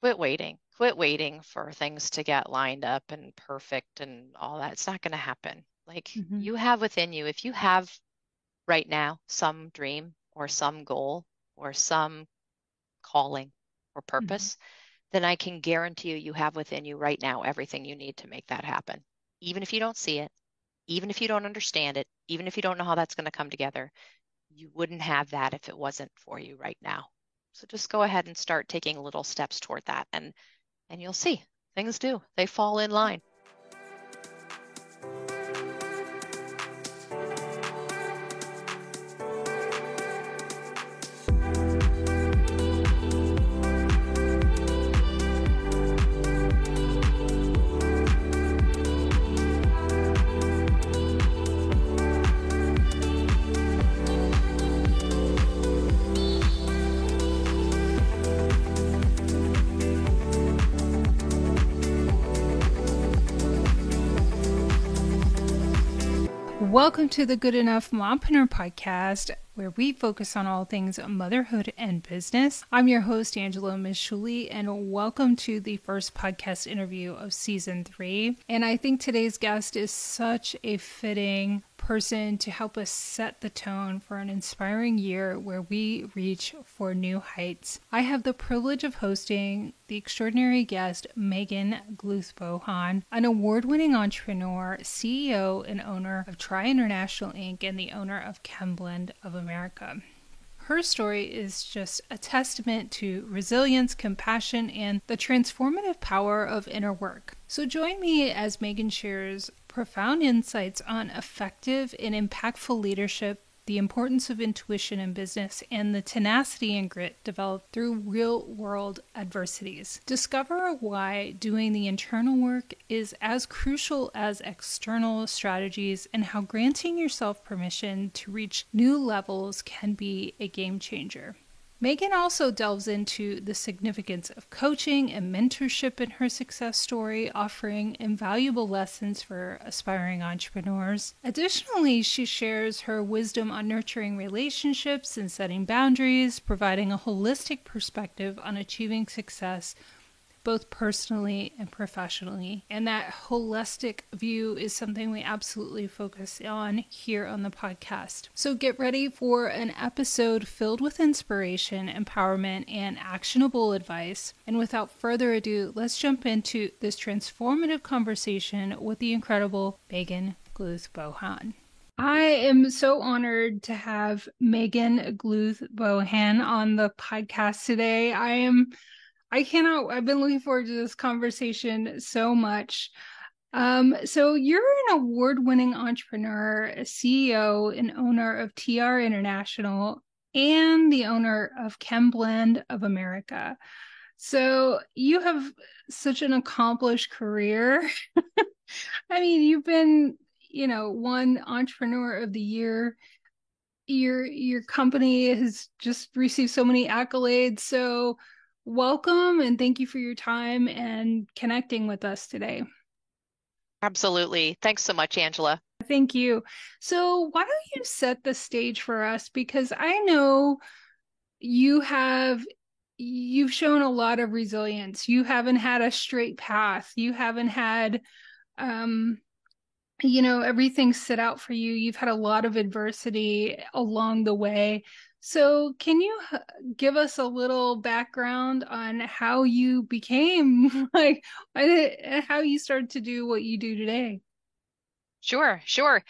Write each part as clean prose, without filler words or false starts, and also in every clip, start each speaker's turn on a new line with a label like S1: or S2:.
S1: Quit waiting for things to get lined up and perfect and all that. It's not going to happen. Like
S2: Hmm.
S1: you have within you, if you have right now some dream or some goal or some calling or
S2: Hmm.
S1: purpose, then I can guarantee you, you have within you right now everything you need to make that happen. Even if you don't see it, even if you don't understand it, even if you don't know how that's going to come together, you wouldn't have that if it wasn't for you right now. So just go ahead and start taking little steps toward that, and you'll see things do. They fall in line.
S2: Welcome to the Good Enough Mompreneur podcast, where we focus on all things motherhood and business. I'm your host, Angela Mischuli, and welcome to the first podcast interview of season 3. And I think today's guest is such a fitting person to help us set the tone for an inspiring year where we reach for new heights. I have the privilege of hosting the extraordinary guest Megan Gluth-Bohan, an award-winning entrepreneur, CEO and owner of Try International Inc. and the owner of ChemBlend of America. Her story is just a testament to resilience, compassion, and the transformative power of inner work. So join me as Megan shares profound insights on effective and impactful leadership, the importance of intuition in business, and the tenacity and grit developed through real-world adversities. Discover why doing the internal work is as crucial as external strategies, and how granting yourself permission to reach new levels can be a game changer. Megan also delves into the significance of coaching and mentorship in her success story, offering invaluable lessons for aspiring entrepreneurs. Additionally, she shares her wisdom on nurturing relationships and setting boundaries, providing a holistic perspective on achieving success both personally and professionally. And that holistic view is something we absolutely focus on here on the podcast. So get ready for an episode filled with inspiration, empowerment, and actionable advice. And without further ado, let's jump into this transformative conversation with the incredible Megan Gluth-Bohan. I am so honored to have Megan Gluth-Bohan on the podcast today. I've been looking forward to this conversation so much. So you're an award-winning entrepreneur, a CEO and owner of TR International, and the owner of ChemBlend of America. So you have such an accomplished career. I mean, you've been, one entrepreneur of the year. Your company has just received so many accolades. So welcome and thank you for your time and connecting with us today.
S1: Absolutely. Thanks so much, Angela.
S2: Thank you. So why don't you set the stage for us? Because I know you have you've shown a lot of resilience. You haven't had a straight path. You haven't had um everything set out for you. You've had a lot of adversity along the way. So, can you give us a little background on how you became how you started to do what you do today?
S1: Sure, sure.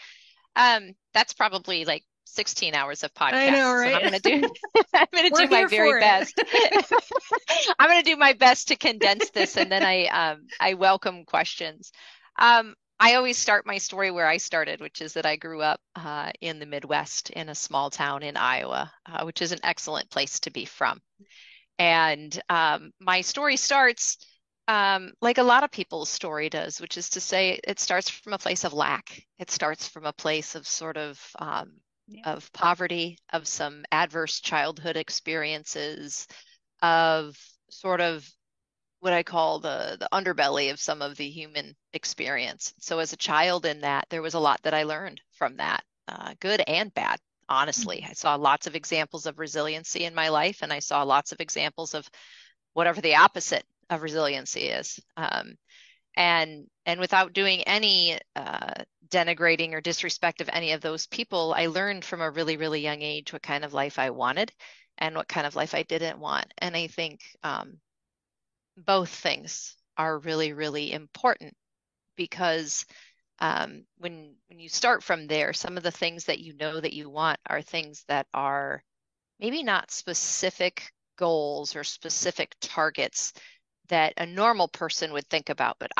S1: That's probably like 16 hours of
S2: I know,
S1: podcasts, and I'm
S2: right?
S1: going to do I'm going to
S2: We're
S1: do my
S2: here
S1: very
S2: for it.
S1: best. I'm going to do my best to condense this, and then I welcome questions. I always start my story where I started, which is that I grew up in the Midwest in a small town in Iowa, which is an excellent place to be from. And my story starts like a lot of people's story does, which is to say, it starts from a place of lack. It starts from a place
S2: Yeah.
S1: of poverty, of some adverse childhood experiences, of sort of what I call the underbelly of some of the human experience. So as a child in that, there was a lot that I learned from that, good and bad. Honestly, I saw lots of examples of resiliency in my life, and I saw lots of examples of whatever the opposite of resiliency is. And without doing any denigrating or disrespect of any of those people, I learned from a really, really young age what kind of life I wanted and what kind of life I didn't want. And I think both things are really, really important because when you start from there, some of the things that you know that you want are things that are maybe not specific goals or specific targets that a normal person would think about. But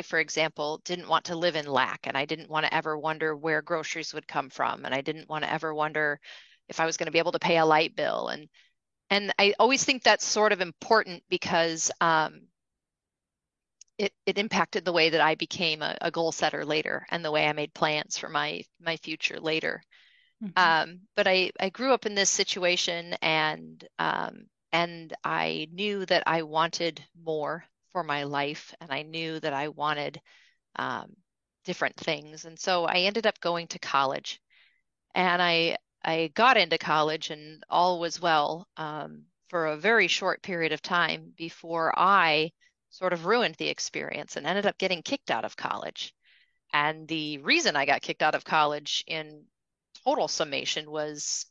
S1: for example, didn't want to live in lack, and I didn't want to ever wonder where groceries would come from, and I didn't want to ever wonder if I was going to be able to pay a light bill. And I always think that's sort of important because it impacted the way that I became a goal setter later and the way I made plans for my future later. But I grew up in this situation and I knew that I wanted more for my life and I knew that I wanted different things. And so I ended up going to college and I got into college and all was well for a very short period of time before I sort of ruined the experience and ended up getting kicked out of college. And the reason I got kicked out of college in total summation was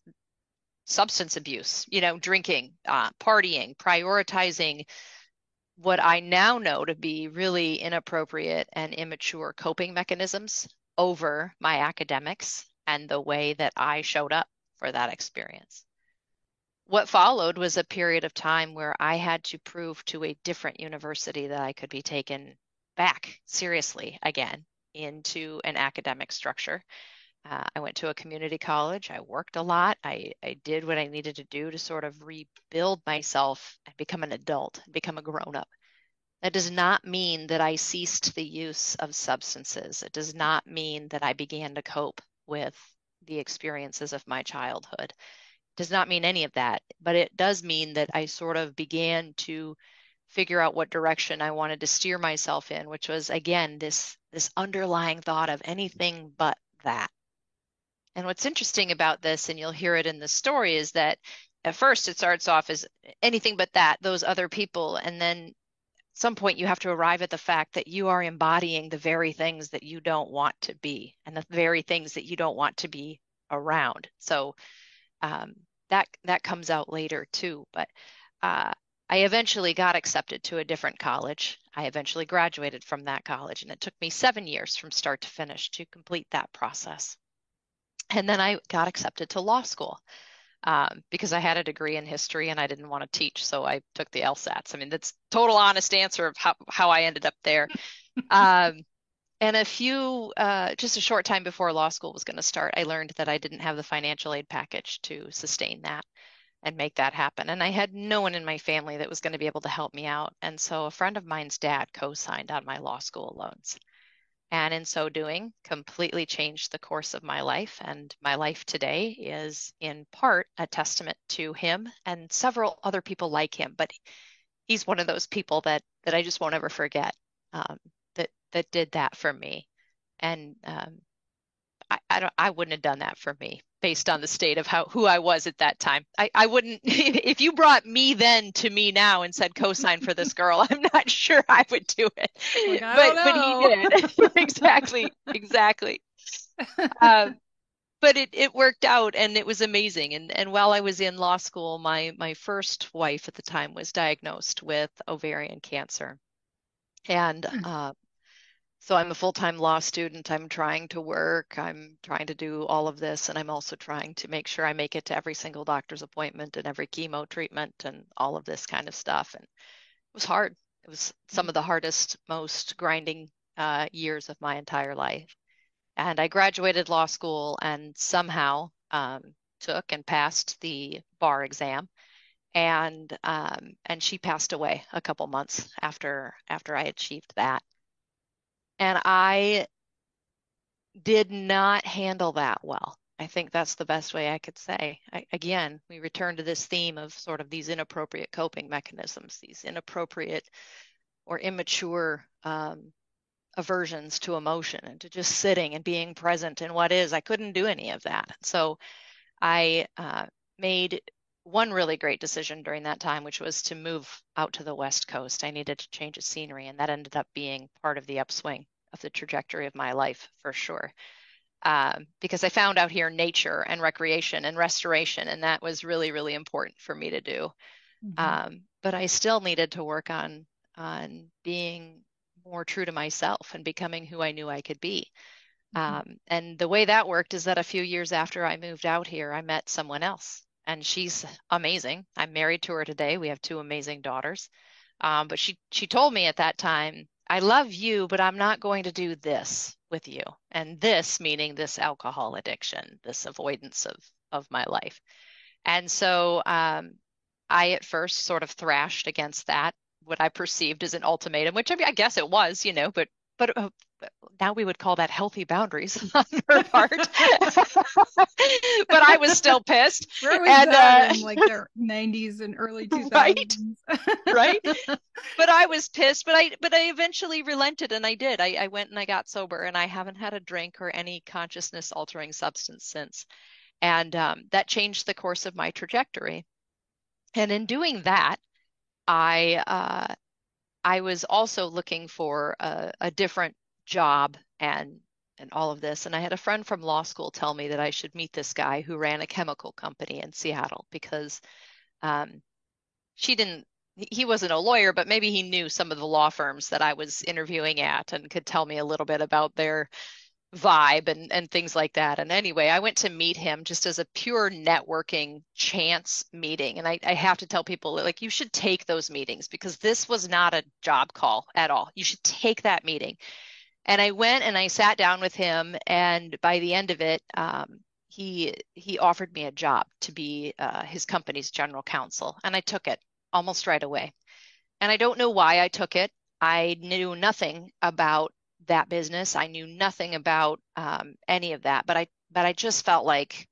S1: substance abuse, drinking, partying, prioritizing what I now know to be really inappropriate and immature coping mechanisms over my academics and the way that I showed up for that experience. What followed was a period of time where I had to prove to a different university that I could be taken back seriously again into an academic structure. I went to a community college. I worked a lot. I did what I needed to do to sort of rebuild myself and become an adult, become a grown-up. That does not mean that I ceased the use of substances. It does not mean that I began to cope with the experiences of my childhood. It does not mean any of that, but it does mean that I sort of began to figure out what direction I wanted to steer myself in, which was, again, this underlying thought of anything but that. And what's interesting about this, and you'll hear it in the story, is that at first it starts off as anything but that, those other people. And then at some point you have to arrive at the fact that you are embodying the very things that you don't want to be and the very things that you don't want to be around. So that comes out later too. But I eventually got accepted to a different college. I eventually graduated from that college, and it took me 7 years from start to finish to complete that process. And then I got accepted to law school because I had a degree in history and I didn't want to teach, so I took the LSATs. I mean, that's total honest answer of how I ended up there. And just a short time before law school was going to start, I learned that I didn't have the financial aid package to sustain that and make that happen. And I had no one in my family that was going to be able to help me out. And so a friend of mine's dad co-signed on my law school loans. And in so doing, completely changed the course of my life. And my life today is in part a testament to him and several other people like him. But he's one of those people that I just won't ever forget that did that for me. And I wouldn't have done that for me based on the state of who I was at that time. I wouldn't, if you brought me then to me now and said co-sign for this girl, I'm not sure I would do it.
S2: Like,
S1: but he did. Exactly. But it worked out and it was amazing. And while I was in law school, my first wife at the time was diagnosed with ovarian cancer. And so I'm a full-time law student. I'm trying to work. I'm trying to do all of this. And I'm also trying to make sure I make it to every single doctor's appointment and every chemo treatment and all of this kind of stuff. And it was hard. It was some of the hardest, most grinding years of my entire life. And I graduated law school and somehow took and passed the bar exam. And she passed away a couple months after I achieved that. And I did not handle that well. I think that's the best way I could say. Again, we return to this theme of sort of these inappropriate coping mechanisms, these inappropriate or immature aversions to emotion and to just sitting and being present in what is. I couldn't do any of that. So I made one really great decision during that time, which was to move out to the West Coast. I needed to change of scenery, and that ended up being part of the upswing of the trajectory of my life for sure. Because I found out here nature and recreation and restoration, and that was really, really important for me to do.
S2: Mm-hmm.
S1: But I still needed to work on being more true to myself and becoming who I knew I could be.
S2: Mm-hmm.
S1: And the way that worked is that a few years after I moved out here, I met someone else, and she's amazing. I'm married to her today. We have two amazing daughters. But she told me at that time, I love you, but I'm not going to do this with you. And this meaning this alcohol addiction, this avoidance of my life. And so I at first sort of thrashed against that, what I perceived as an ultimatum, which I mean, I guess it was, but now we would call that healthy boundaries on her part. But I was still pissed.
S2: Where was
S1: And
S2: that in like the 90s and early
S1: right,
S2: 2000s?
S1: right. But I was pissed, but I eventually relented and I did. I went and I got sober and I haven't had a drink or any consciousness altering substance since. And that changed the course of my trajectory. And in doing that, I I was also looking for a different job and all of this. And I had a friend from law school tell me that I should meet this guy who ran a chemical company in Seattle because um, she didn't. He wasn't a lawyer, but maybe he knew some of the law firms that I was interviewing at and could tell me a little bit about their vibe and things like that. And anyway, I went to meet him just as a pure networking chance meeting. And I have to tell people like you should take those meetings because this was not a job call at all. You should take that meeting. And I went and I sat down with him, and by the end of it, he offered me a job to be his company's general counsel, and I took it almost right away. And I don't know why I took it. I knew nothing about that business. I knew nothing about any of that, but I just felt like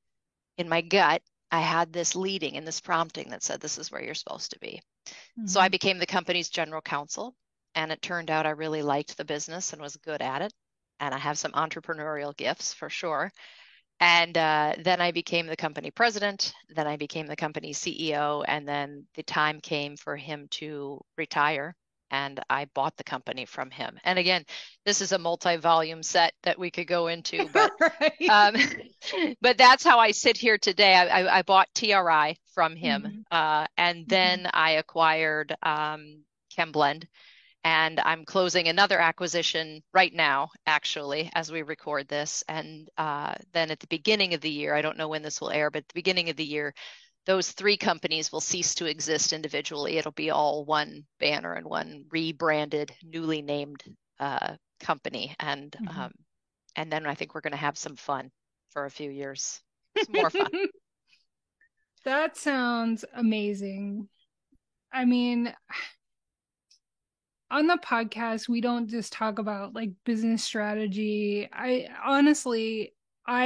S1: in my gut I had this leading and this prompting that said this is where you're supposed to be. So I
S2: Mm-hmm.
S1: became the company's general counsel, and it turned out I really liked the business and was good at it, and I have some entrepreneurial gifts for sure. And then I became the company president. Then I became the company CEO. And then the time came for him to retire. And I bought the company from him. And again, this is a multi-volume set that we could go into, but
S2: Right.
S1: um, but that's how I sit here today. I bought TRI from him,
S2: Mm-hmm.
S1: and
S2: Mm-hmm.
S1: then I acquired ChemBlend, and I'm closing another acquisition right now, actually, as we record this. And then at the beginning of the year, I don't know when this will air, but at the beginning of the year, those three companies will cease to exist individually. It'll be all one banner and one rebranded, newly named company.
S2: Mm-hmm.
S1: And then I think we're going to have some fun for a few years. Some more fun.
S2: That sounds amazing. I mean, on the podcast, we don't just talk about like business strategy. I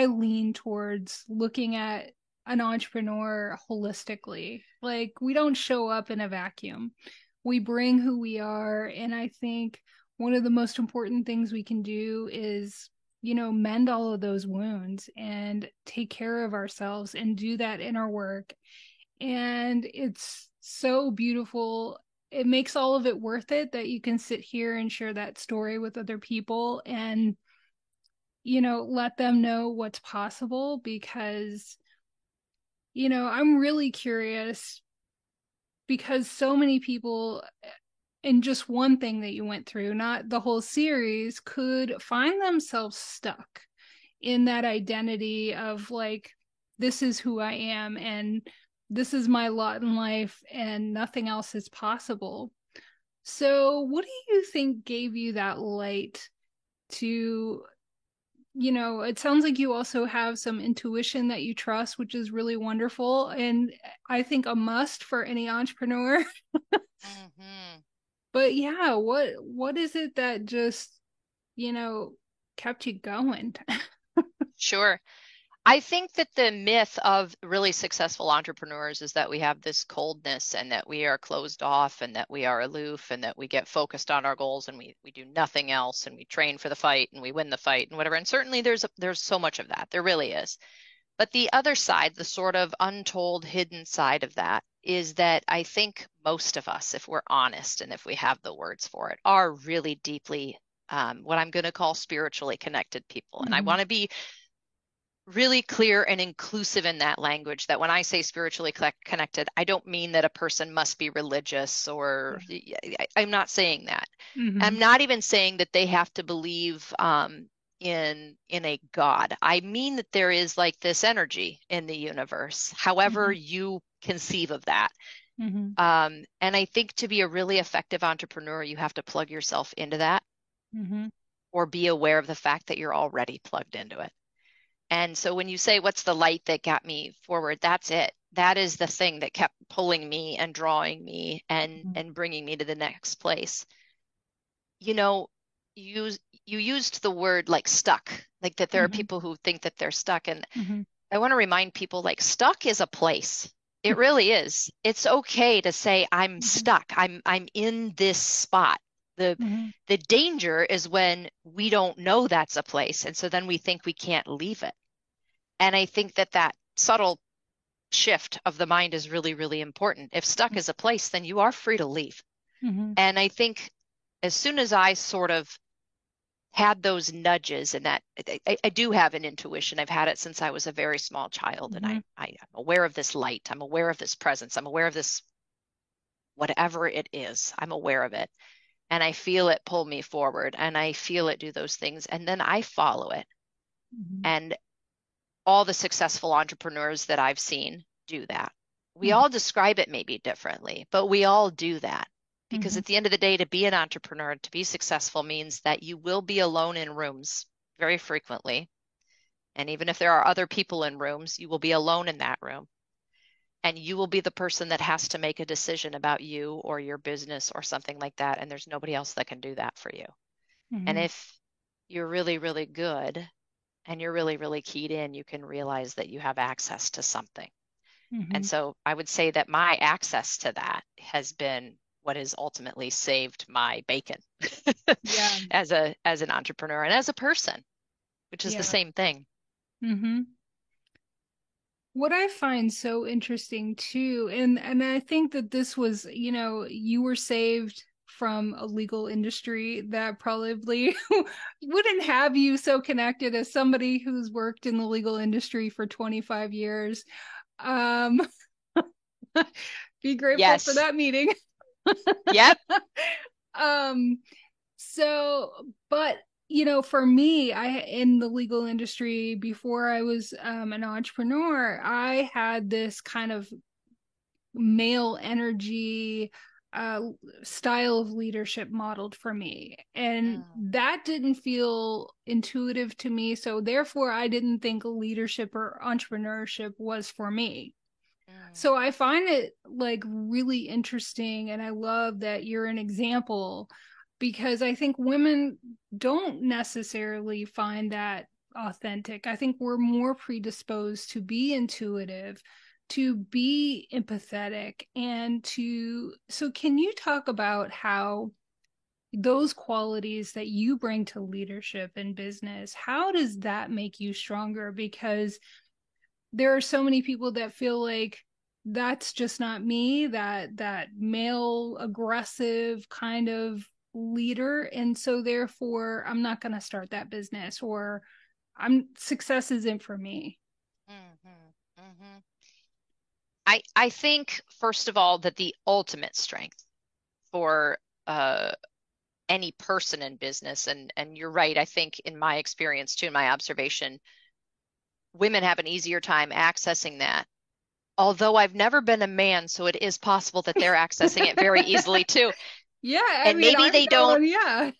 S2: lean towards looking at an entrepreneur holistically. Like, we don't show up in a vacuum, we bring who we are. And I think one of the most important things we can do is, mend all of those wounds and take care of ourselves and do that in our work. And it's so beautiful. It makes all of it worth it that you can sit here and share that story with other people and, let them know what's possible because, I'm really curious because so many people in just one thing that you went through, not the whole series, could find themselves stuck in that identity of like, this is who I am and this is my lot in life and nothing else is possible. So, what do you think gave you that light to, it sounds like you also have some intuition that you trust, which is really wonderful. And I think a must for any entrepreneur.
S1: Hmm.
S2: But yeah, what is it that just, you know, kept you going?
S1: Sure. I think that the myth of really successful entrepreneurs is that we have this coldness and that we are closed off and that we are aloof and that we get focused on our goals and we do nothing else and we train for the fight and we win the fight and whatever. And certainly there's so much of that. There really is. But the other side, the sort of untold, hidden side of that, is that I think most of us, if we're honest and if we have the words for it, are really deeply what I'm going to call spiritually connected people. And I
S2: Mm-hmm.
S1: want to be really clear and inclusive in that language, that when I say spiritually connected, I don't mean that a person must be religious, or
S2: Yeah.
S1: I'm not saying that.
S2: Mm-hmm.
S1: I'm not even saying that they have to believe in a God. I mean that there is like this energy in the universe, however
S2: Mm-hmm.
S1: you conceive of that.
S2: Mm-hmm.
S1: And I think to be a really effective entrepreneur, you have to plug yourself into that,
S2: Mm-hmm.
S1: or be aware of the fact that you're already plugged into it. And so when you say, what's the light that got me forward? That's it. That is the thing that kept pulling me and drawing me and bringing me to the next place. You know, you you used the word like stuck, like that there are
S2: Mm-hmm.
S1: people who think that they're stuck. And
S2: Mm-hmm.
S1: I want to remind people, like, stuck is a place. It really is. It's okay to say I'm
S2: Mm-hmm.
S1: stuck. I'm in this spot. The
S2: Mm-hmm.
S1: the danger is when we don't know that's a place, and so then we think we can't leave it. And I think that that subtle shift of the mind is really, really important. If stuck is a place, then you are free to leave.
S2: Mm-hmm.
S1: And I think as soon as I sort of had those nudges, and that I do have an intuition. I've had it since I was a very small child, and
S2: Mm-hmm.
S1: I'm aware of this light. I'm aware of this presence. I'm aware of this, whatever it is. I'm aware of it. And I feel it pull me forward, and I feel it do those things. And then I follow it.
S2: Mm-hmm.
S1: And all the successful entrepreneurs that I've seen do that. We
S2: Mm-hmm.
S1: all describe it maybe differently, but we all do that. Because
S2: Mm-hmm.
S1: at the end of the day, to be an entrepreneur, to be successful, means that you will be alone in rooms very frequently. And even if there are other people in rooms, you will be alone in that room. And you will be the person that has to make a decision about you or your business or something like that. And there's nobody else that can do that for you. And
S2: Mm-hmm.
S1: if you're really, really good and you're really, really keyed in, you can realize that you have access to something. And
S2: Mm-hmm.
S1: so I would say that my access to that has been what has ultimately saved my bacon
S2: Yeah.
S1: as an entrepreneur and as a person, which is the
S2: Yeah.
S1: same thing.
S2: Mm-hmm. What I find so interesting too, and I think that this was, you were saved from a legal industry that probably wouldn't have you so connected as somebody who's worked in the legal industry for 25 years. Um, be grateful for
S1: Yes.
S2: that meeting.
S1: Yep.
S2: um, so, but for me, I in the legal industry before I was an entrepreneur, I had this kind of male energy uh, style of leadership modeled for me. And
S1: Mm,
S2: that didn't feel intuitive to me. So, therefore, I didn't think leadership or entrepreneurship was for me.
S1: mm,
S2: So, I find it like really interesting. And I love that you're an example because I think women don't necessarily find that authentic. I think we're more predisposed to be intuitive, to be empathetic, and to. So, can you talk about how those qualities that you bring to leadership and business, how does that make you stronger? Because there are so many people that feel like that's just not me, that male aggressive kind of leader, and so therefore I'm not going to start that business, or I'm success isn't for me.
S1: mhm, mhm. I think first of all that the ultimate strength for uh, any person in business, and you're right, I think in my experience too, in my observation, women have an easier time accessing that. Although I've never been a man, so it is possible that they're accessing it very easily too.
S2: Yeah, I
S1: And
S2: mean,
S1: maybe
S2: I'm
S1: they don't
S2: going, yeah.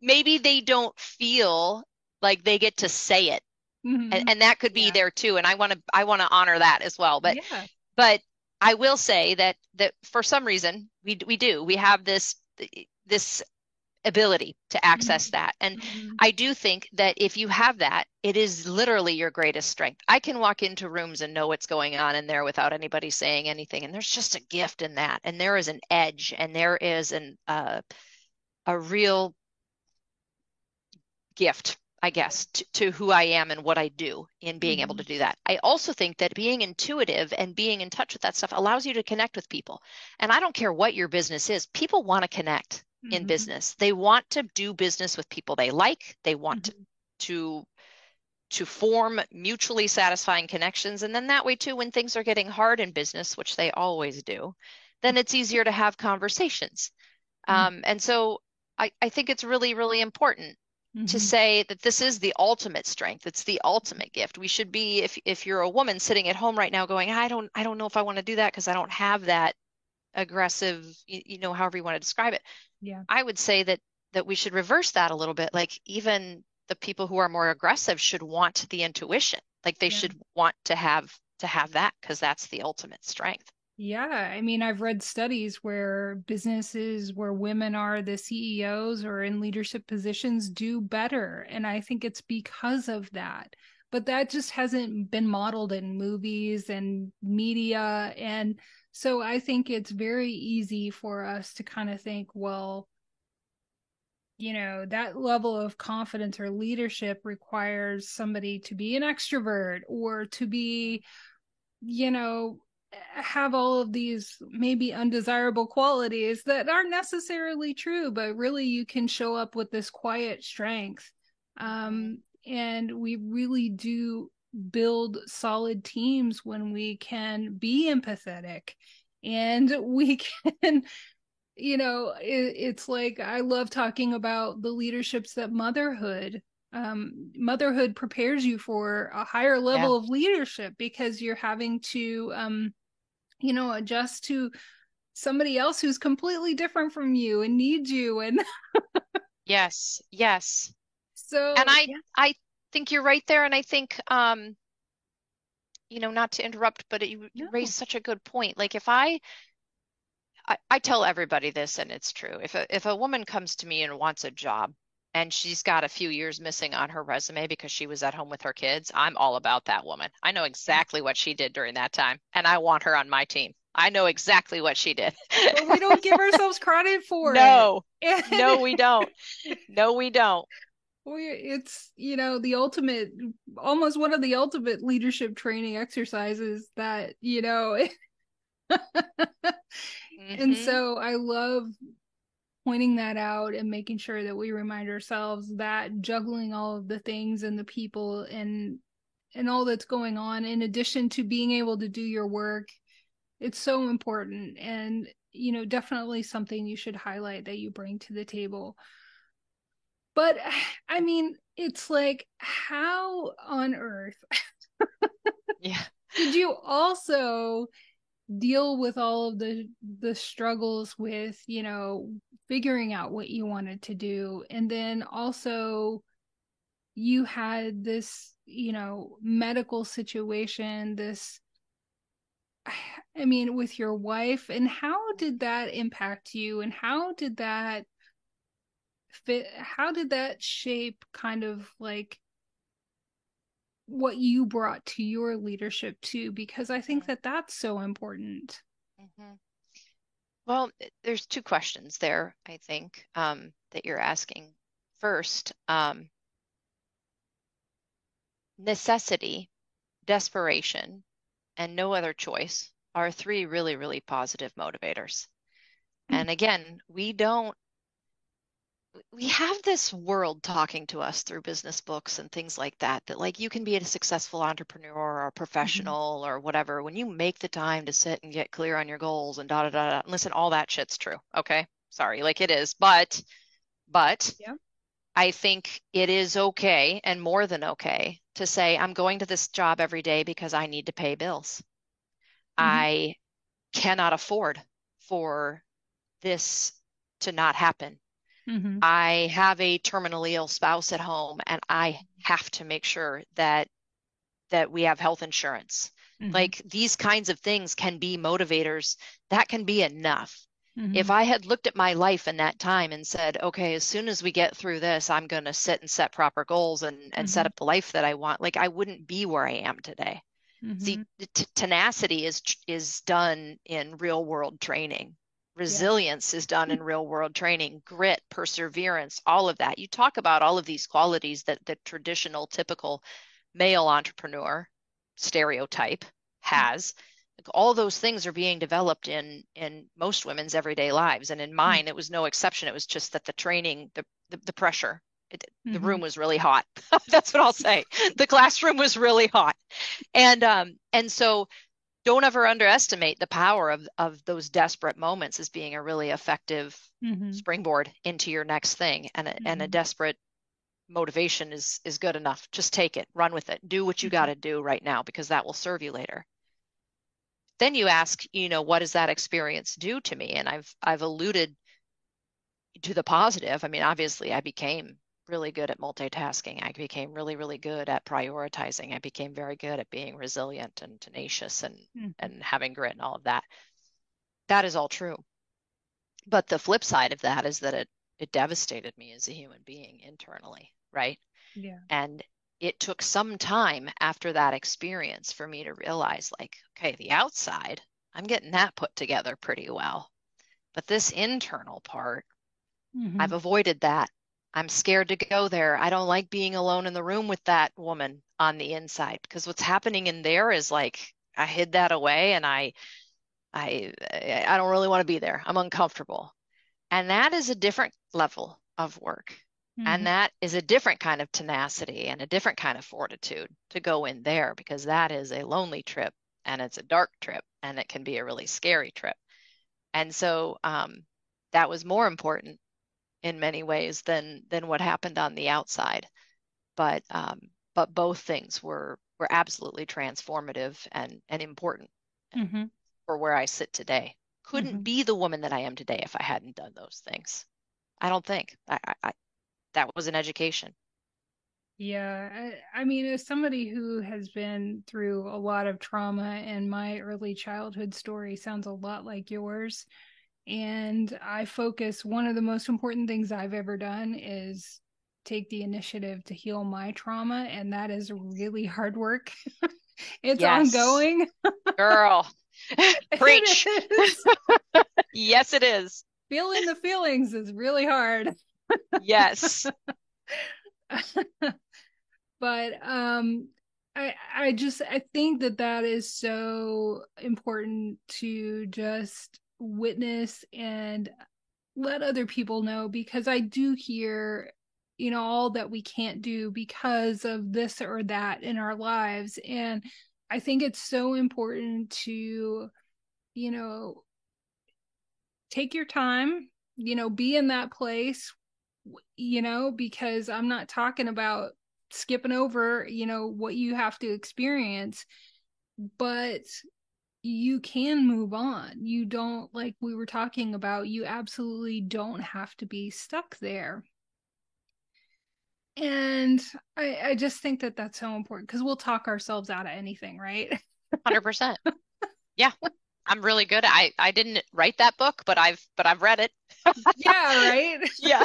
S1: maybe they don't feel like they get to say it. And,
S2: Hmm.
S1: and that could be
S2: Yeah.
S1: there too. And I want to honor that as well.
S2: Yeah.
S1: But I will say that for some reason we have this ability to access
S2: Hmm.
S1: that. And
S2: Hmm.
S1: I do think that if you have that, it is literally your greatest strength. I can walk into rooms and know what's going on in there without anybody saying anything. And there's just a gift in that. And there is an edge, and there is a real gift I guess, to who I am and what I do in being able
S2: Mm-hmm.
S1: to do that. I also think that being intuitive and being in touch with that stuff allows you to connect with people. And I don't care what your business is, people want to connect in
S2: Mm-hmm.
S1: business. They want to do business with people they like. They want
S2: Mm-hmm.
S1: to to form mutually satisfying connections. And then that way too, when things are getting hard in business, which they always do, then it's easier to have conversations. And so I think it's really, really important to
S2: Mm-hmm.
S1: say that this is the ultimate strength. It's the ultimate gift. We should be, if you're a woman sitting at home right now going, I don't know if I want to do that because I don't have that aggressive, however you want to describe it.
S2: Yeah.
S1: I would say that we should reverse that a little bit. Like even the people who are more aggressive should want the intuition. Like they
S2: Yeah.
S1: should want to have that because that's the ultimate strength.
S2: Yeah, I mean, I've read studies where businesses where women are the CEOs or in leadership positions do better. And I think it's because of that. But that just hasn't been modeled in movies and media. And so I think it's very easy for us to kind of think, well, that level of confidence or leadership requires somebody to be an extrovert or to be, you know, have all of these maybe undesirable qualities that aren't necessarily true, but really you can show up with this quiet strength.
S1: Mhm.
S2: And we really do build solid teams when we can be empathetic and we can, it's like I love talking about the leaderships that motherhood prepares you for a higher
S1: Yeah.
S2: level of leadership because you're having to adjust to somebody else who's completely different from you and needs you. And
S1: Yes. Yes. And
S2: so,
S1: I
S2: yeah,
S1: I think you're right there. And I think not to interrupt, but you
S2: no.
S1: raised such a good point. Like if I tell everybody this, and it's true. If a woman comes to me and wants a job and she's got a few years missing on her resume because she was at home with her kids, I'm all about that woman. I know exactly what she did during that time, and I want her on my team. I know exactly what she did.
S2: But we don't give ourselves credit for it.
S1: No,
S2: And
S1: no, we don't. No, we don't.
S2: it's, the ultimate, almost one of the ultimate leadership training exercises that, and
S1: Hmm.
S2: so I love pointing that out and making sure that we remind ourselves that juggling all of the things and the people and all that's going on in addition to being able to do your work, it's so important and definitely something you should highlight that you bring to the table. But I mean, it's like, how on earth
S1: Yeah.
S2: did you also deal with all of the struggles with figuring out what you wanted to do, and then also you had this medical situation, this, I mean, with your wife, and how did that impact you, and how did that shape kind of like what you brought to your leadership too, because I think that that's so important.
S1: Mm-hmm. Well, there's two questions there, I think, that you're asking. First, necessity, desperation, and no other choice are three really, really positive motivators. And again, we have this world talking to us through business books and things like that, that like you can be a successful entrepreneur or a
S2: Mm-hmm.
S1: professional or whatever when you make the time to sit and get clear on your goals and da da da da. Listen, all that shit's true. Okay. Sorry, like it is. But
S2: Yeah.
S1: I think it is okay and more than okay to say, I'm going to this job every day because I need to pay bills.
S2: Mm-hmm.
S1: I cannot afford for this to not happen.
S2: Mm-hmm.
S1: I have a terminally ill spouse at home and I have to make sure that we have health insurance.
S2: Mm-hmm.
S1: Like these kinds of things can be motivators. That can be enough.
S2: Mm-hmm.
S1: If I had looked at my life in that time and said, okay, as soon as we get through this, I'm going to sit and set proper goals and set
S2: Mm-hmm.
S1: up the life that I want, like I wouldn't be where I am today. See,
S2: Mm-hmm.
S1: tenacity is done in real world training,
S2: Yes.
S1: Resilience is done in real world training, grit, perseverance, all of that. You talk about all of these qualities that the traditional, typical male entrepreneur stereotype has. Like, all those things are being developed in most women's everyday lives. And in mine, it was no exception. It was just that the training, the pressure, the
S2: Mm-hmm.
S1: room was really hot. That's what I'll say. The classroom was really hot. And so don't ever underestimate the power of those desperate moments as being a really effective
S2: Mm-hmm.
S1: springboard into your next thing. And a
S2: Mm-hmm.
S1: desperate motivation is good enough. Just take it, run with it, do what you got
S2: Mm-hmm.
S1: to do right now because that will serve you later. Then you ask, what does that experience do to me? And I've alluded to the positive. I mean, obviously, I became really good at multitasking. I became really, really good at prioritizing. I became very good at being resilient and tenacious and
S2: Mm-hmm.
S1: and having grit and all of that. That is all true. But the flip side of that is that it devastated me as a human being internally, right?
S2: Yeah.
S1: And it took some time after that experience for me to realize, like, okay, the outside, I'm getting that put together pretty well. But this internal part,
S2: Mm-hmm.
S1: I've avoided that. I'm scared to go there. I don't like being alone in the room with that woman on the inside because what's happening in there is like I hid that away and I don't really want to be there. I'm uncomfortable. And that is a different level of work. And
S2: Mm-hmm.
S1: that is a different kind of tenacity and a different kind of fortitude to go in there because that is a lonely trip and it's a dark trip and it can be a really scary trip. And so that was more important in many ways than what happened on the outside. But both things were absolutely transformative and important
S2: Mm-hmm.
S1: for where I sit today.
S2: Mm-hmm.
S1: Couldn't be the woman that I am today if I hadn't done those things. I don't think. That was an education.
S2: Yeah, I mean, as somebody who has been through a lot of trauma, and my early childhood story sounds a lot like yours, and I focus, one of the most important things I've ever done is take the initiative to heal my trauma, and that is really hard work. It's
S1: Yes,
S2: ongoing.
S1: girl.
S2: It
S1: Preach.
S2: is.
S1: Yes, it is.
S2: Feeling the feelings is really hard.
S1: Yes.
S2: But I think that that is so important to just witness and let other people know, because I do hear, all that we can't do because of this or that in our lives. And I think it's so important to, you know take your time, be in that place, because I'm not talking about skipping over, what you have to experience, but you can move on. You don't, like we were talking about, you absolutely don't have to be stuck there. And I just think that that's so important, because we'll talk ourselves out of anything, right?
S1: 100%. Yeah. I'm really good. I didn't write that book, but I've read it.
S2: Yeah, right.
S1: Yeah.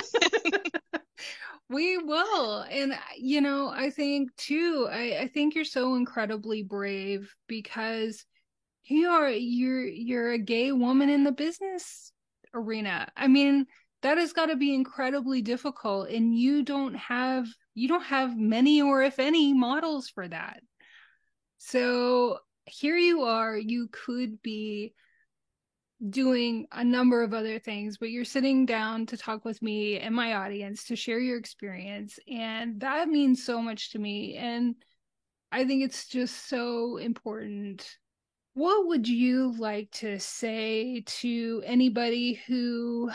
S2: We will. And I think too, I think you're so incredibly brave, because you're a gay woman in the business arena. I mean, that has got to be incredibly difficult, and you don't have many, or if any, models for that. So here you are, you could be doing a number of other things, but you're sitting down to talk with me and my audience to share your experience. And that means so much to me. And I think it's just so important. What would you like to say to anybody who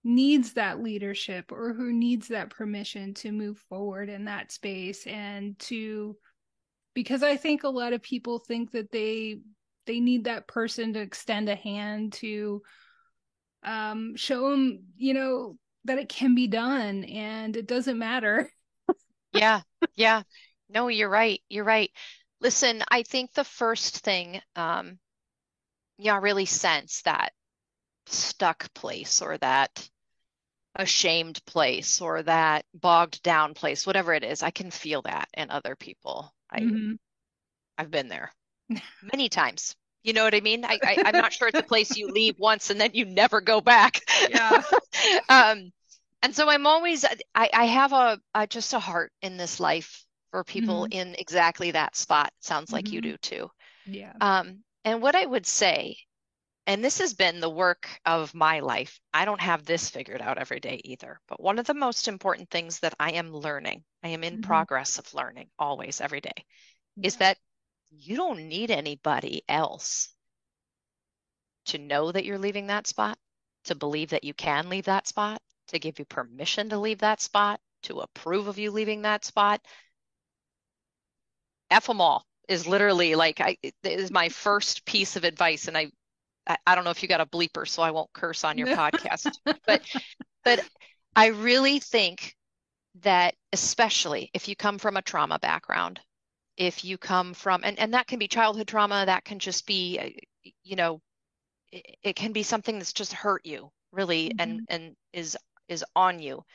S2: needs that leadership, or who needs that permission to move forward in that space, and to, because I think a lot of people think that they need that person to extend a hand to show them, that it can be done and it doesn't matter.
S1: Yeah. Yeah. No, you're right. You're right. Listen, I think the first thing, I really sense that stuck place or that ashamed place or that bogged down place, whatever it is. I can feel that in other people.
S2: Mm-hmm.
S1: I've been there many times. You know what I mean? I'm not sure it's a place you leave once and then you never go back.
S2: Yeah.
S1: Um, and so I'm always, I have just a heart in this life for people
S2: Hmm.
S1: in exactly that spot. Sounds like you
S2: Hmm.
S1: do too.
S2: Yeah.
S1: And what I would say, and this has been the work of my life, I don't have this figured out every day either, but one of the most important things that I am learning, I am in
S2: Hmm.
S1: progress of learning always, every day, is
S2: Yeah.
S1: that you don't need anybody else to know that you're leaving that spot, to believe that you can leave that spot, to give you permission to leave that spot, to approve of you leaving that spot. F them all is literally like it is my first piece of advice. And I don't know if you got a bleeper, so I won't curse on your podcast, but but I really think that especially if you come from a trauma background, if you come from and that can be childhood trauma, that can just be you know it can be something that's just hurt you really
S2: Hmm.
S1: and is on you.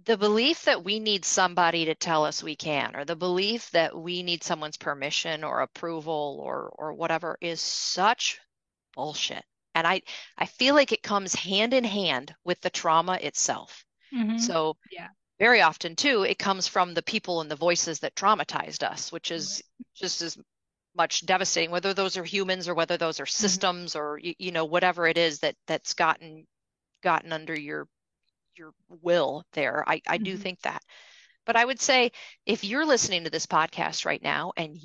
S1: The belief that we need somebody to tell us we can, or the belief that we need someone's permission or approval or whatever is such bullshit. And I feel like it comes hand in hand with the trauma itself.
S2: Hmm.
S1: So
S2: Yeah.
S1: very often too, it comes from the people and the voices that traumatized us, which is
S2: Right.
S1: just as much devastating, whether those are humans or whether those are
S2: Hmm.
S1: systems or whatever it is that's gotten under your will there. I do
S2: Hmm.
S1: think that. But I would say if you're listening to this podcast right now and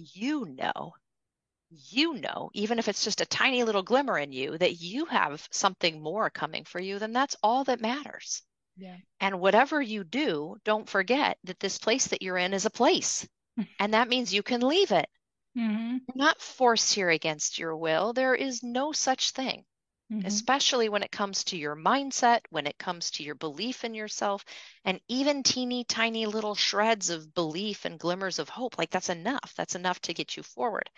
S1: even if it's just a tiny little glimmer in you, that you have something more coming for you, then that's all that matters.
S2: Yeah.
S1: And whatever you do, don't forget that this place that you're in is a place. And that means you can leave it.
S2: Hmm.
S1: You're not forced here against your will. There is no such thing,
S2: Hmm.
S1: especially when it comes to your mindset, when it comes to your belief in yourself, and even teeny tiny little shreds of belief and glimmers of hope. Like that's enough. That's enough to get you forward.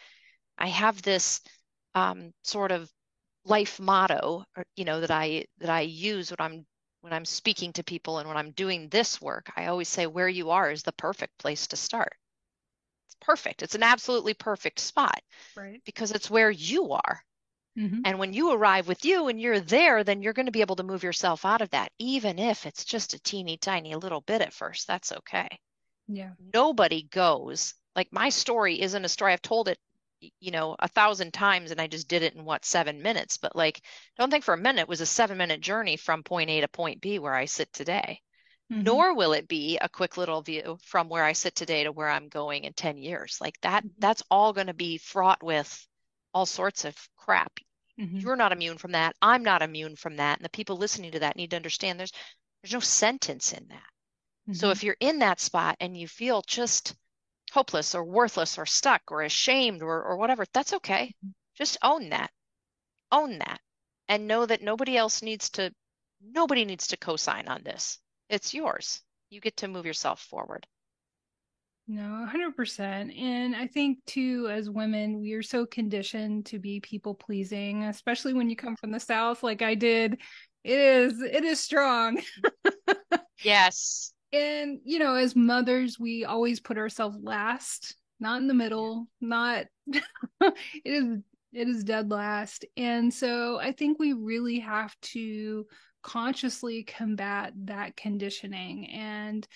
S1: I have this sort of life motto, that I use when I'm speaking to people and when I'm doing this work. I always say where you are is the perfect place to start. It's perfect. It's an absolutely perfect spot
S2: Right.
S1: because it's where you are.
S2: Hmm.
S1: And when you arrive with you and you're there, then you're going to be able to move yourself out of that, even if it's just a teeny tiny little bit at first. That's okay.
S2: Yeah.
S1: Nobody goes, like my story isn't a story. I've told it, 1,000 times and I just did it in 7 minutes. But like, don't think for a minute it was a 7-minute journey from point A to point B where I sit today.
S2: Hmm.
S1: Nor will it be a quick little view from where I sit today to where I'm going in 10 years. Like that's all going to be fraught with all sorts of crap.
S2: Hmm.
S1: You're not immune from that. I'm not immune from that. And the people listening to that need to understand there's no sentence in that. So
S2: Hmm.
S1: if you're in that spot and you feel just hopeless or worthless or stuck or ashamed or whatever, that's okay. Just own that. Own that. And know that nobody needs to co-sign on this. It's yours. You get to move yourself forward.
S2: No, 100%. And I think too, as women, we are so conditioned to be people pleasing, especially when you come from the South, like I did. It is strong.
S1: Yes.
S2: And, as mothers, we always put ourselves last, not in the
S1: Yeah.
S2: middle, not, it is dead last. And so I think we really have to consciously combat that conditioning. And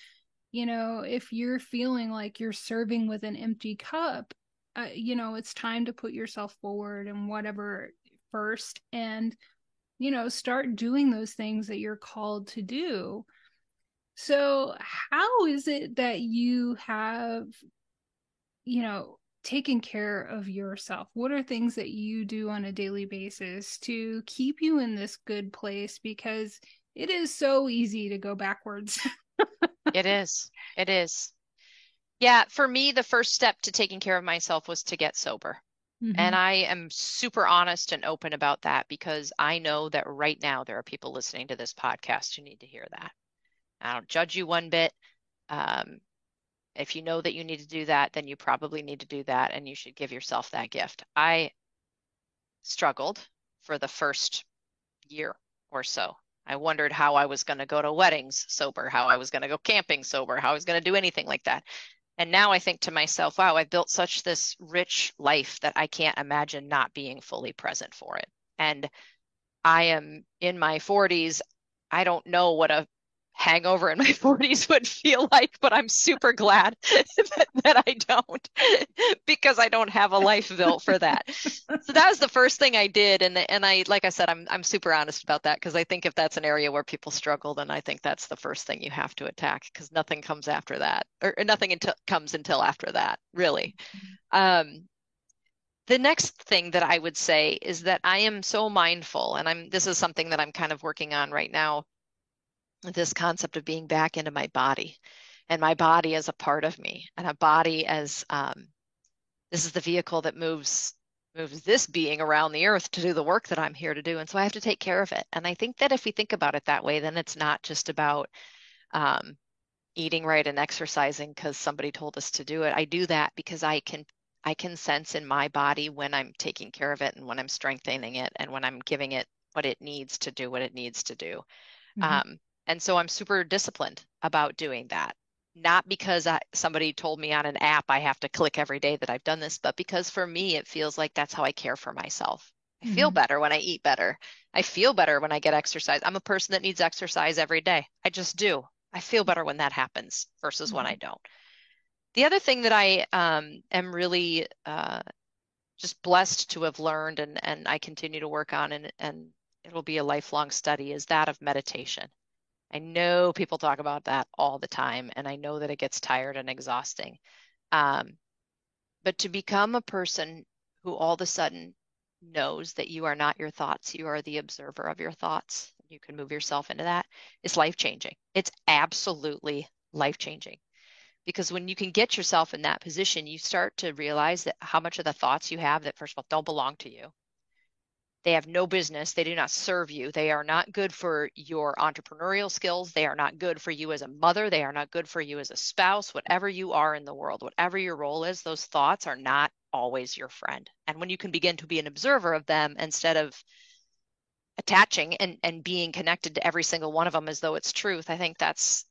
S2: if you're feeling like you're serving with an empty cup, it's time to put yourself forward and whatever first and, start doing those things that you're called to do. So, how is it that you have, taken care of yourself? What are things that you do on a daily basis to keep you in this good place? Because it is so easy to go backwards.
S1: It is. It is. Yeah, for me, the first step to taking care of myself was to get sober. And
S2: Hmm.
S1: I am super honest and open about that because I know that right now there are people listening to this podcast who need to hear that. I don't judge you one bit. Um, if you know that you need to do that, then you probably need to do that and you should give yourself that gift. I struggled for the first year or so. I wondered how I was going to go to weddings sober, how I was going to go camping sober, how I was going to do anything like that. And now I think to myself, wow, I've built such this rich life that I can't imagine not being fully present for it. And I am in my 40s. I don't know what a hangover in my 40s would feel like, but I'm super glad that I don't because I don't have a life built for that. So that was the first thing I did, and I like I said, I'm super honest about that because I think if that's an area where people struggle, then I think that's the first thing you have to attack because nothing comes after that, or nothing comes until after that, really. Um, the next thing that I would say is that I am so mindful, and this is something that I'm kind of working on right now, this concept of being back into my body and my body as a part of me and a body as this is the vehicle that moves this being around the earth to do the work that I'm here to do. And so I have to take care of it. And I think that if we think about it that way, then it's not just about um, eating right and exercising because somebody told us to do it. I do that because I can sense in my body when I'm taking care of it and when I'm strengthening it and when I'm giving it what it needs to do, what it needs to do.
S2: Mm-hmm.
S1: And so I'm super disciplined about doing that. Not because somebody told me on an app I have to click every day that I've done this, but because for me, it feels like that's how I care for myself. I feel
S2: Mm-hmm.
S1: better when I eat better. I feel better when I get exercise. I'm a person that needs exercise every day. I just do. I feel better when that happens versus when I
S2: Mm-hmm.
S1: don't. The other thing that I am really just blessed to have learned and I continue to work on and it'll be a lifelong study is that of meditation. I know people talk about that all the time, and I know that it gets tired and exhausting. Um, but to become a person who all of a sudden knows that you are not your thoughts, you are the observer of your thoughts, you can move yourself into that, is life changing. It's absolutely life changing. Because when you can get yourself in that position, you start to realize that how much of the thoughts you have that, first of all, don't belong to you. They have no business. They do not serve you. They are not good for your entrepreneurial skills. They are not good for you as a mother. They are not good for you as a spouse. Whatever you are in the world, whatever your role is, those thoughts are not always your friend. And when you can begin to be an observer of them instead of attaching and being connected to every single one of them as though it's truth, I think that's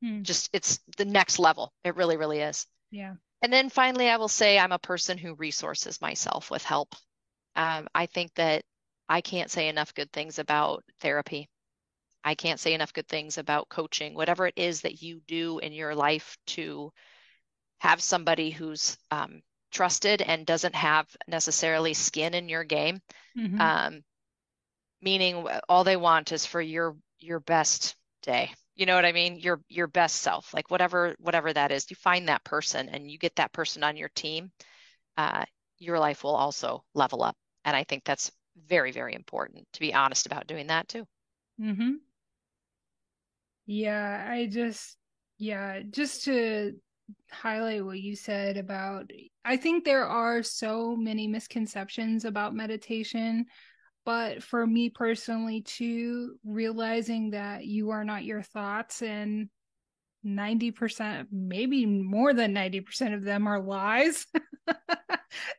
S2: Mm.
S1: just it's the next level. It really, really is.
S2: Yeah.
S1: And then finally, I will say I'm a person who resources myself with help. I think that I can't say enough good things about therapy. I can't say enough good things about coaching, whatever it is that you do in your life to have somebody who's trusted and doesn't have necessarily skin in your game,
S2: Mm-hmm.
S1: um, meaning all they want is for your best day. You know what I mean? Your best self, like whatever that is. You find that person and you get that person on your team, uh, your life will also level up. And I think that's very, very important to be honest about doing that too.
S2: Mm-hmm. Yeah, yeah, just to highlight what you said about, I think there are so many misconceptions about meditation, but for me personally, too, realizing that you are not your thoughts and 90%, maybe more than 90% of them are lies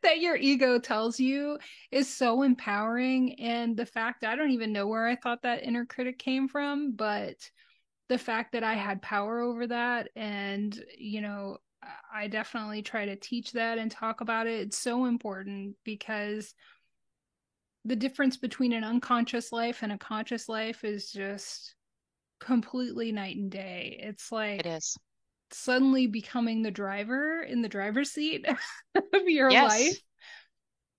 S2: that your ego tells you is so empowering. And the fact, I don't even know where I thought that inner critic came from, but the fact that I had power over that and, I definitely try to teach that and talk about it. It's so important because the difference between an unconscious life and a conscious life is just completely night and day. It's
S1: It
S2: like
S1: is.
S2: suddenly becoming the driver in the driver's seat of your life.
S1: Yes.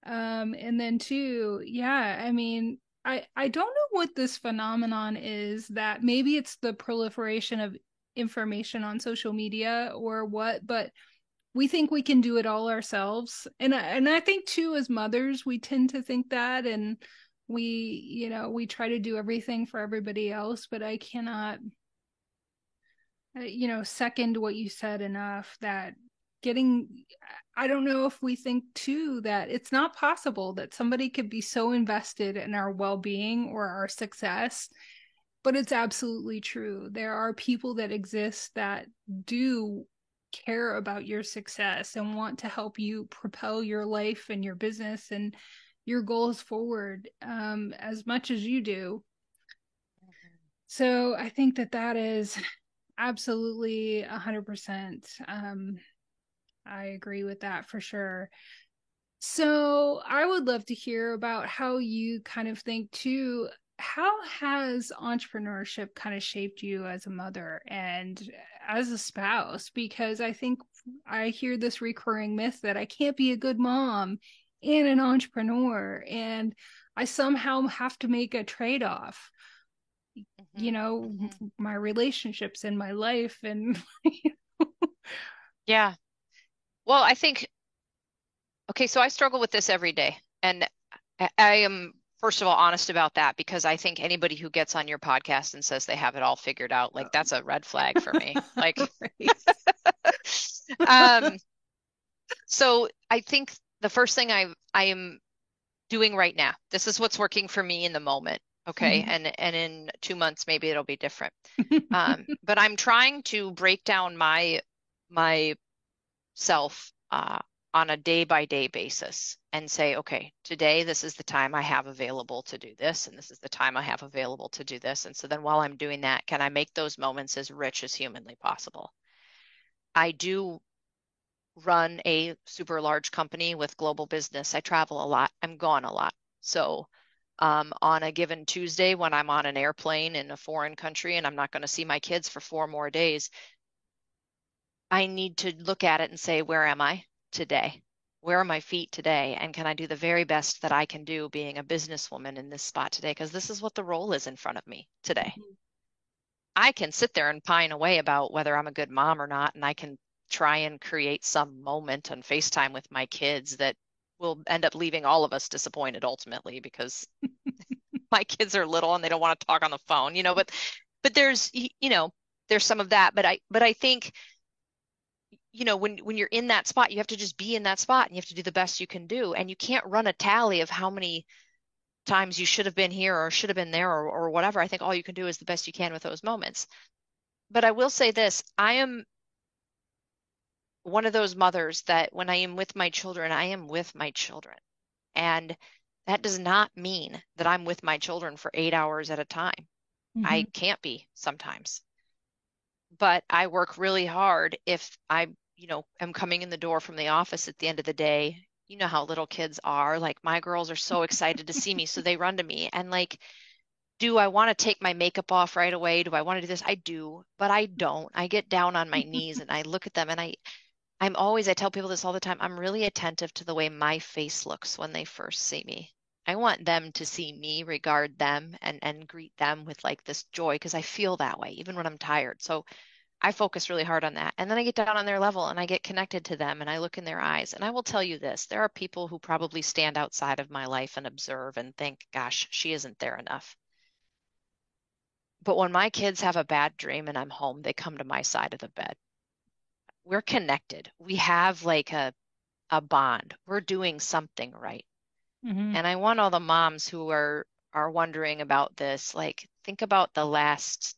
S2: And then two, yeah, I mean, I don't know what this phenomenon is, that maybe it's the proliferation of information on social media or what, but we think we can do it all ourselves. And I think too, as mothers, we tend to think that, and we try to do everything for everybody else, but I cannot second what you said enough, that getting, I don't know if we think too that it's not possible that somebody could be so invested in our well-being or our success, but it's absolutely true. There are people that exist that do care about your success and want to help you propel your life and your business and your goals forward, as much as you do. So I think that is Absolutely, 100%. I agree with that for sure. So I would love to hear about how you kind of think too. How has entrepreneurship kind of shaped you as a mother and as a spouse? Because I think I hear this recurring myth that I can't be a good mom and an entrepreneur, and I somehow have to make a trade off.
S1: Mm-hmm. Mm-hmm.
S2: My relationships in my life and
S1: Yeah. Well, I think, okay, so I struggle with this every day. And I am, first of all, honest about that because I think anybody who gets on your podcast and says they have it all figured out, like that's a red flag for me. Like,
S2: right.
S1: um, so I think the first thing I am doing right now, this is what's working for me in the moment. Okay.
S2: Mhm.
S1: And in 2 months, maybe it'll be different. But I'm trying to break down my self on a day by day basis and say, okay, today this is the time I have available to do this, and this is the time I have available to do this. And so then while I'm doing that, can I make those moments as rich as humanly possible? I do run a super large company with global business. I travel a lot. I'm gone a lot. So on a given Tuesday, when I'm on an airplane in a foreign country and I'm not going to see my kids for 4 more days, I need to look at it and say, where am I today? Where are my feet today? And can I do the very best that I can do being a businesswoman in this spot today? Because this is what the role is in front of me today. I can sit there and pine away about whether I'm a good mom or not, and I can try and create some moment on FaceTime with my kids that will end up leaving all of us disappointed ultimately because my kids are little and they don't want to talk on the phone, but there's there's some of that, but I think when you're in that spot, you have to just be in that spot and you have to do the best you can do. And you can't run a tally of how many times you should have been here or should have been there or whatever. I think all you can do is the best you can with those moments. But I will say this, I am one of those mothers that when I am with my children, I am with my children. And that does not mean that I'm with my children for 8 hours at a time. I
S2: Mhm.
S1: can't be sometimes. But I work really hard if I, am coming in the door from the office at the end of the day. You know how little kids are. Like my girls are so excited to see me, so they run to me and like, do I want to take my makeup off right away? Do I want to do this? I do, but I don't. I get down on my knees and I look at them and I tell people this all the time. I'm really attentive to the way my face looks when they first see me. I want them to see me, regard them, and greet them with like this joy because I feel that way even when I'm tired. So I focus really hard on that. And then I get down on their level and I get connected to them and I look in their eyes. And I will tell you this, there are people who probably stand outside of my life and observe and think, gosh, she isn't there enough. But when my kids have a bad dream and I'm home, they come to my side of the bed. We're connected. We have like a bond. We're doing something right.
S2: Mhm.
S1: And I want all the moms who are wondering about this, like think about the last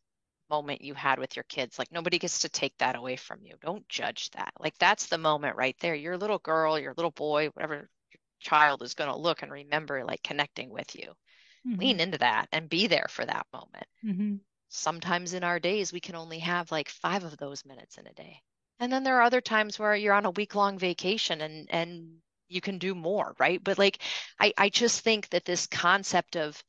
S1: moment you had with your kids. Like nobody gets to take that away from you. Don't judge that. Like that's the moment right there. Your little girl, your little boy, whatever your child is going to look and remember like connecting with you.
S2: Mhm.
S1: Lean into that and be there for that moment.
S2: Mhm.
S1: Sometimes in our days we can only have like 5 of those minutes in a day. And then there are other times where you're on a week-long vacation and you can do more, right? But like I just think that this concept of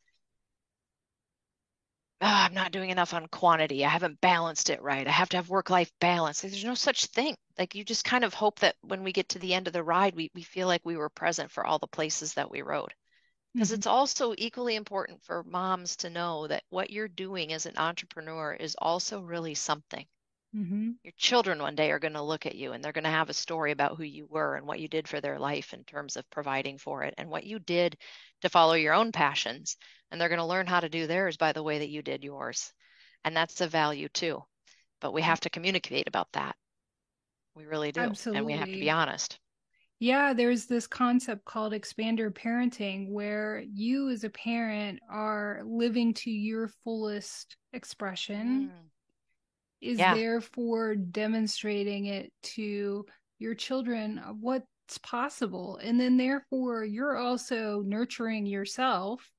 S1: I'm not doing enough on quantity. I haven't balanced it right. I have to have work-life balance. Like, there's no such thing. Like you just kind of hope that when we get to the end of the ride, we feel like we were present for all the places that we rode. Because
S2: Mhm.
S1: it's also equally important for moms to know that what you're doing as an entrepreneur is also really something.
S2: Mhm.
S1: Your children one day are going to look at you and they're going to have a story about who you were and what you did for their life in terms of providing for it and what you did to follow your own passions. And they're going to learn how to do theirs by the way that you did yours. And that's a value too. But we have to communicate about that. We really do. And we have to be
S2: Absolutely.
S1: honest.
S2: Yeah, there's this concept called expander parenting where you as a parent are living to your fullest expression,
S1: Mm,
S2: is
S1: yeah.
S2: therefore demonstrating it to your children of what's possible. And then therefore you're also nurturing yourself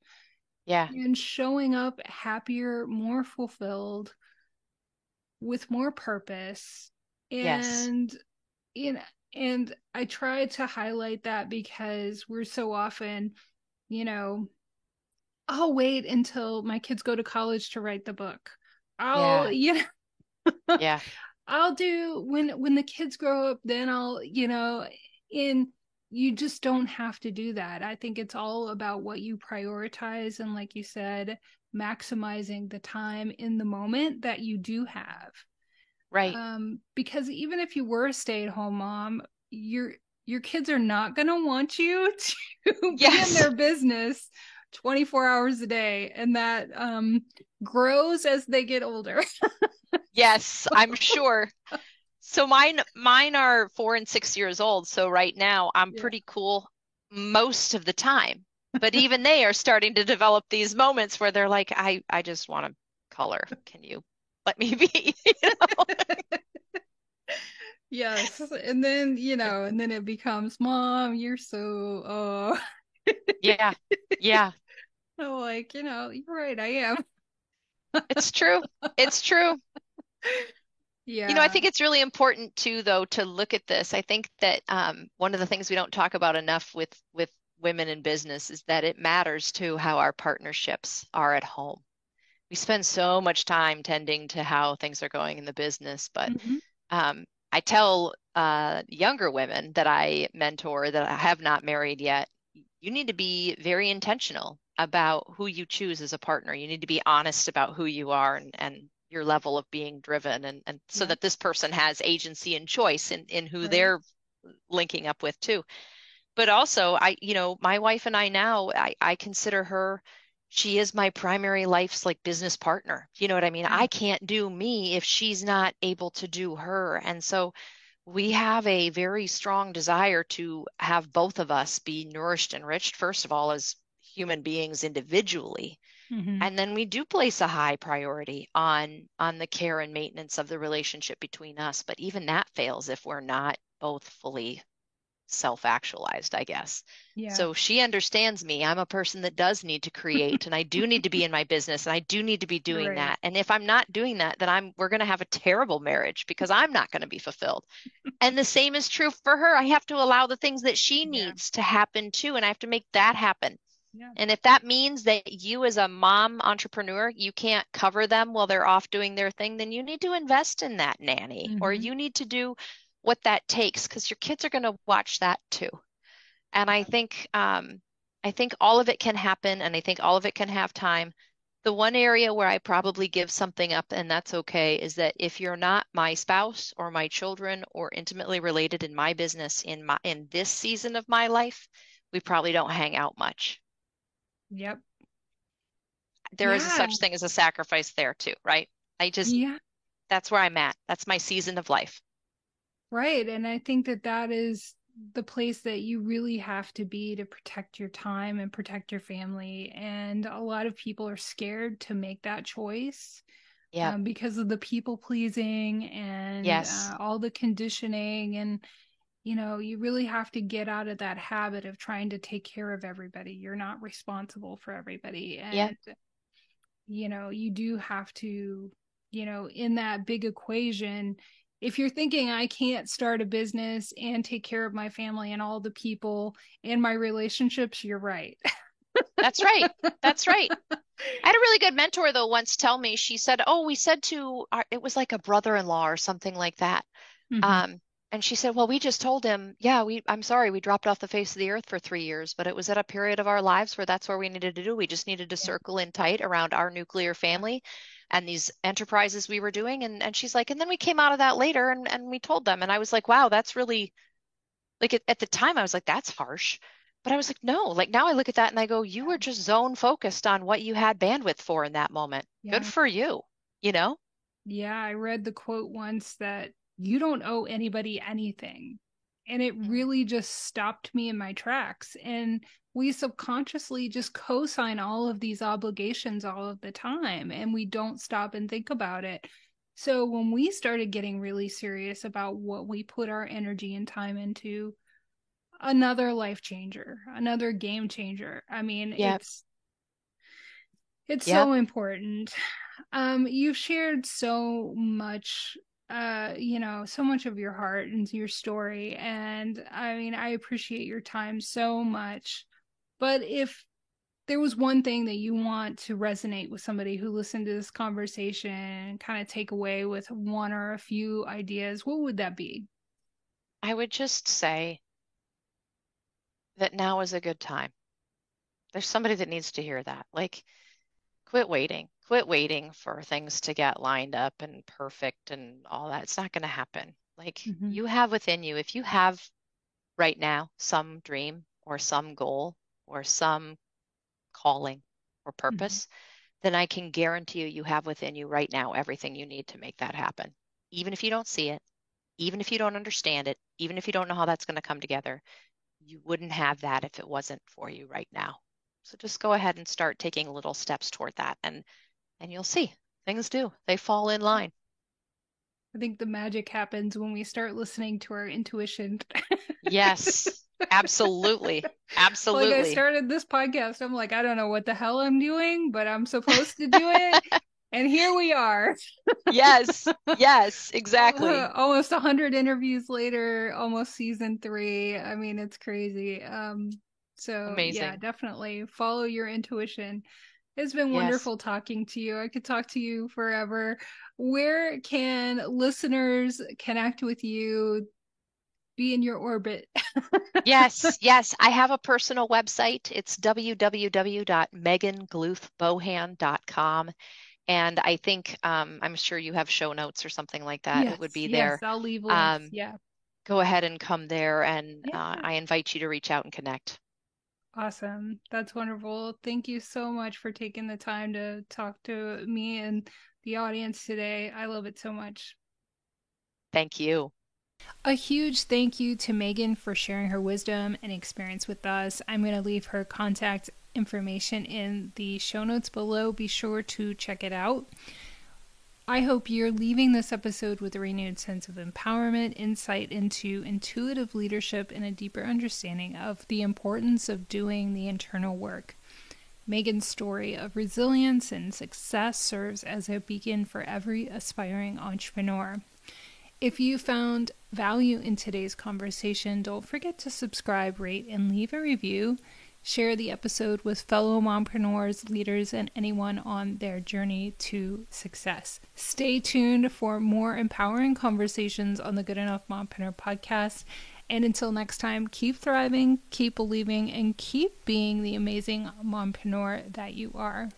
S1: Yeah.
S2: and showing up happier, more fulfilled, with more purpose.
S1: Yes.
S2: And you know, and I try to highlight that because we're so often, you know, I'll wait until my kids go to college to write the book. I'll,
S1: Yeah.
S2: you know,
S1: Yeah.
S2: I'll do when the kids grow up, then I'll, in you just don't have to do that. I think it's all about what you prioritize and like you said, maximizing the time in the moment that you do have.
S1: Right.
S2: Because even if you were a stay-at-home mom, your kids are not going to want you to be in
S1: Yes.
S2: their business 24 hours a day, and that grows as they get older.
S1: Yes, I'm sure. So mine are 4 and 6 years old. So right now I'm
S2: Yeah.
S1: pretty cool most of the time. But even they are starting to develop these moments where they're like, I just want to color. Can you let me be? You know?
S2: Yes. And then, and then it becomes, Mom, you're so, oh,
S1: Yeah. Yeah.
S2: I'm like, you're right, I am.
S1: It's true. It's true. I
S2: Yeah.
S1: think it's really important too, though, to look at this. I think that one of the things we don't talk about enough with women in business is that it matters too how our partnerships are at home. We spend so much time tending to how things are going in the business, but
S2: Hmm.
S1: I tell younger women that I mentor that I have not married yet, you need to be very intentional about who you choose as a partner. You need to be honest about who you are and your level of being driven, and so
S2: Yeah.
S1: that this person has agency and choice in who
S2: Right.
S1: they're linking up with too. But also, my wife and I now, I consider her, she is my primary life's like business partner. You know what I mean?
S2: Yeah.
S1: I can't do me if she's not able to do her. And so we have a very strong desire to have both of us be nourished and enriched, first of all, as human beings individually.
S2: Hmm.
S1: And then we do place a high priority on the care and maintenance of the relationship between us. But even that fails if we're not both fully self-actualized, I guess.
S2: Yeah.
S1: So she understands me. I'm a person that does need to create and I do need to be in my business and I do need to be doing
S2: Right.
S1: that. And if I'm not doing that, then we're going to have a terrible marriage because I'm not going to be fulfilled. And the same is true for her. I have to allow the things that she
S2: Yeah.
S1: needs to happen too, and I have to make that happen.
S2: Yeah.
S1: And if that means that you as a mom entrepreneur, you can't cover them while they're off doing their thing, then you need to invest in that nanny or
S2: Hmm.
S1: you need to do what that takes because your kids are going to watch that too. And I think all of it can happen and I think all of it can have time. The one area where I probably give something up, and that's okay, is that if you're not my spouse or my children or intimately related in my business in this season of my life, we probably don't hang out much.
S2: Yep.
S1: There is a
S2: Yeah.
S1: such thing as a sacrifice there too, right? I just,
S2: Yeah.
S1: that's where I'm at. That's my season of life.
S2: Right. And I think that that is the place that you really have to be to protect your time and protect your family. And a lot of people are scared to make that choice
S1: Yep.
S2: because of the people pleasing and
S1: Yes.
S2: all the conditioning. And, you really have to get out of that habit of trying to take care of everybody. You're not responsible for everybody.
S1: Yep.
S2: And, you do have to, in that big equation, if you're thinking I can't start a business and take care of my family and all the people and my relationships, you're right.
S1: That's right. That's right. I had a really good mentor though once tell me, she said, "Oh, we said to it was like a brother-in-law or something like that."
S2: Hmm.
S1: Um, and she said, "Well, we just told him, yeah, I'm sorry, we dropped off the face of the earth for 3 years, but it was at a period of our lives where that's where we needed to do. We just needed to
S2: Yeah.
S1: circle in tight around our nuclear
S2: Yeah.
S1: family and these enterprises we were doing." And she's like, and then we came out of that later and we told them. And I was like, wow, that's really like at the time I was like, that's harsh. But I was like, no, like now I look at that and I go, you were just zone focused on what you had bandwidth for in that moment. Good
S2: Yeah.
S1: for you, you know?
S2: Yeah. I read the quote once that you don't owe anybody anything. And it really just stopped me in my tracks. And we subconsciously just co sign all of these obligations all of the time, and we don't stop and think about it. So when we started getting really serious about what we put our energy and time into, another life changer, another game changer. I mean,
S1: Yeah.
S2: It's
S1: Yep.
S2: so important. You've shared so much, so much of your heart and your story. And I mean, I appreciate your time so much. But if there was one thing that you want to resonate with somebody who listened to this conversation and kind of take away with one or a few ideas, what would that be?
S1: I would just say that now is a good time. There's somebody that needs to hear that. Like, quit waiting. Quit waiting for things to get lined up and perfect and all that. It's not going to happen. Like,
S2: Mm-hmm.
S1: you have within you, if you have right now some dream or some goal or some calling or
S2: Mm-hmm.
S1: purpose, then I can guarantee you, you have within you right now everything you need to make that happen. Even if you don't see it, even if you don't understand it, even if you don't know how that's going to come together, you wouldn't have that if it wasn't for you right now. So just go ahead and start taking little steps toward that, and you'll see things do. They fall in line.
S2: I think the magic happens when we start listening to our intuition.
S1: Yes, absolutely.
S2: Like I
S1: Absolutely.
S2: started this podcast, I'm like, I don't know what the hell I'm doing, but I'm supposed to do it. And here we are.
S1: Yes. Yes, exactly.
S2: Almost 100 interviews later, almost season 3. I mean, it's crazy. So yeah,
S1: Amazing.
S2: definitely follow your intuition. It's been
S1: Yes.
S2: wonderful talking to you. I could talk to you forever. Where can listeners connect with you, be in your orbit?
S1: Yes, yes. I have a personal website. It's www.megangluthbohan.com. And I think I'm sure you have show notes or something like that. It
S2: Yes,
S1: would be
S2: yes,
S1: there.
S2: I'll leave links.
S1: Um,
S2: Yeah.
S1: Go ahead and come there, and
S2: Yeah.
S1: I invite you to reach out and connect.
S2: Awesome. That's wonderful. Thank you so much for taking the time to talk to me and the audience today. I love it so much.
S1: Thank you.
S2: A huge thank you to Megan for sharing her wisdom and experience with us. I'm going to leave her contact information in the show notes below. Be sure to check it out. I hope you're leaving this episode with a renewed sense of empowerment, insight into intuitive leadership, and a deeper understanding of the importance of doing the internal work. Megan's story of resilience and success serves as a beacon for every aspiring entrepreneur. If you found value in today's conversation, don't forget to subscribe, rate, and leave a review. Share the episode with fellow mompreneurs, leaders, and anyone on their journey to success. Stay tuned for more empowering conversations on the Good Enough Mompreneur podcast. And until next time, keep thriving, keep believing, and keep being the amazing mompreneur that you are.